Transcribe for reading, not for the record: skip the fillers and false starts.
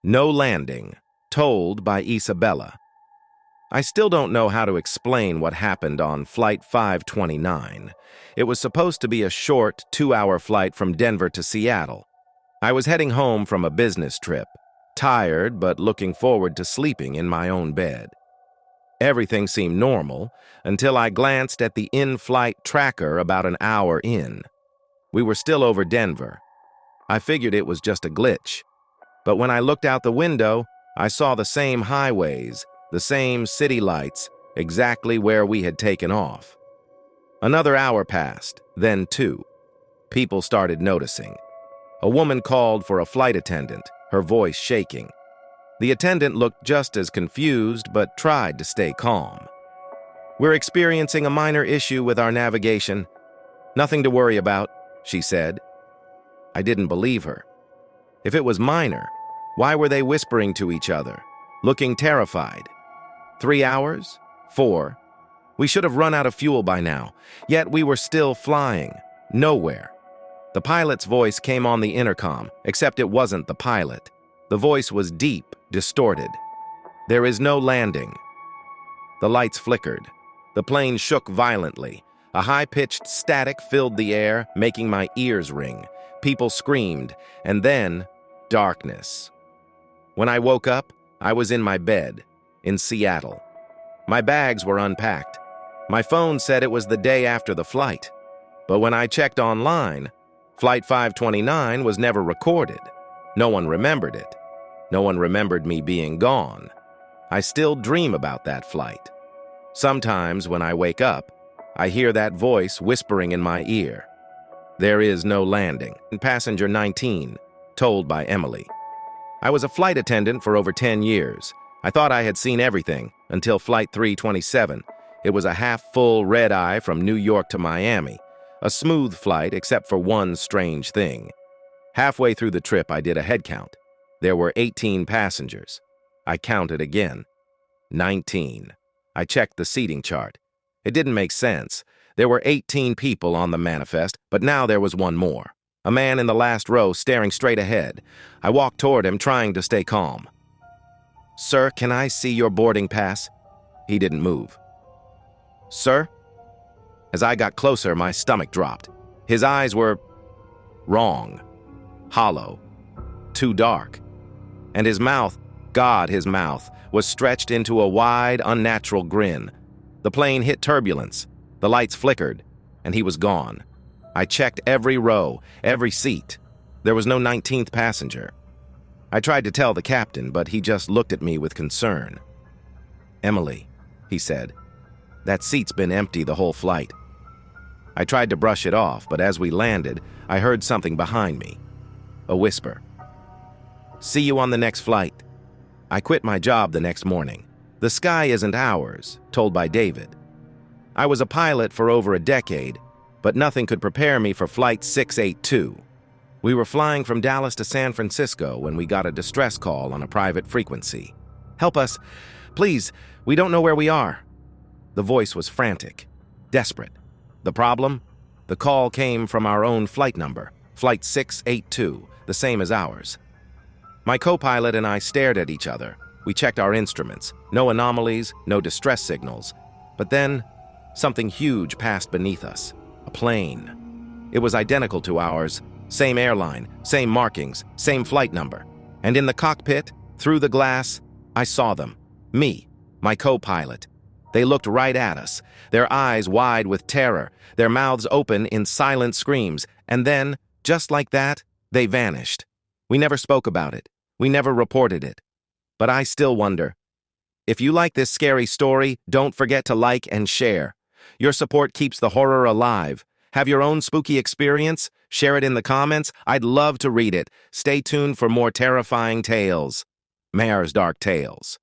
No Landing, told by Isabella. I still don't know how to explain what happened on Flight 529. It was supposed to be a short 2-hour flight from Denver to Seattle. I was heading home from a business trip, tired but looking forward to sleeping in my own bed. Everything seemed normal until I glanced at the in-flight tracker about an hour in. We were still over Denver. I figured it was just a glitch. But when I looked out the window, I saw the same highways, the same city lights, exactly where we had taken off. Another hour passed, then 2. People started noticing. A woman called for a flight attendant, her voice shaking. The attendant looked just as confused, but tried to stay calm. "We're experiencing a minor issue with our navigation. Nothing to worry about," she said. I didn't believe her. If it was minor, why were they whispering to each other, looking terrified? 3 hours? 4? We should have run out of fuel by now, yet we were still flying, nowhere. The pilot's voice came on the intercom, except it wasn't the pilot. The voice was deep, distorted. "There is no landing." The lights flickered. The plane shook violently. A high-pitched static filled the air, making my ears ring. People screamed, and then darkness. When I woke up, I was in my bed, in Seattle. My bags were unpacked. My phone said it was the day after the flight. But when I checked online, Flight 529 was never recorded. No one remembered it. No one remembered me being gone. I still dream about that flight. Sometimes when I wake up, I hear that voice whispering in my ear. There is no landing. Passenger 19, told by Emily. I was a flight attendant for over 10 years. I thought I had seen everything until Flight 327. It was a half-full red-eye from New York to Miami. A smooth flight except for one strange thing. Halfway through the trip, I did a head count. There were 18 passengers. I counted again. 19. I checked the seating chart. It didn't make sense. There were 18 people on the manifest, but now there was one more. A man in the last row staring straight ahead. I walked toward him, trying to stay calm. "Sir, can I see your boarding pass?" He didn't move. "Sir?" As I got closer, my stomach dropped. His eyes were wrong, hollow, too dark. And his mouth, his mouth, was stretched into a wide, unnatural grin. The plane hit turbulence. The lights flickered, and he was gone. I checked every row, every seat. There was no 19th passenger. I tried to tell the captain, but he just looked at me with concern. "Emily," he said, "that seat's been empty the whole flight." I tried to brush it off, but as we landed, I heard something behind me. A whisper. "See you on the next flight." I quit my job the next morning. The sky isn't ours, told by David. I was a pilot for over a decade, but nothing could prepare me for Flight 682. We were flying from Dallas to San Francisco when we got a distress call on a private frequency. "Help us. Please, we don't know where we are." The voice was frantic, desperate. The problem? The call came from our own flight number, Flight 682, the same as ours. My co-pilot and I stared at each other. We checked our instruments. No anomalies, no distress signals. But then, something huge passed beneath us. A plane. It was identical to ours. Same airline, same markings, same flight number. And in the cockpit, through the glass, I saw them. Me, my co-pilot. They looked right at us, their eyes wide with terror, their mouths open in silent screams, and then, just like that, they vanished. We never spoke about it. We never reported it. But I still wonder. If you like this scary story, don't forget to like and share. Your support keeps the horror alive. Have your own spooky experience? Share it in the comments. I'd love to read it. Stay tuned for more terrifying tales. Mare's Dark Tales.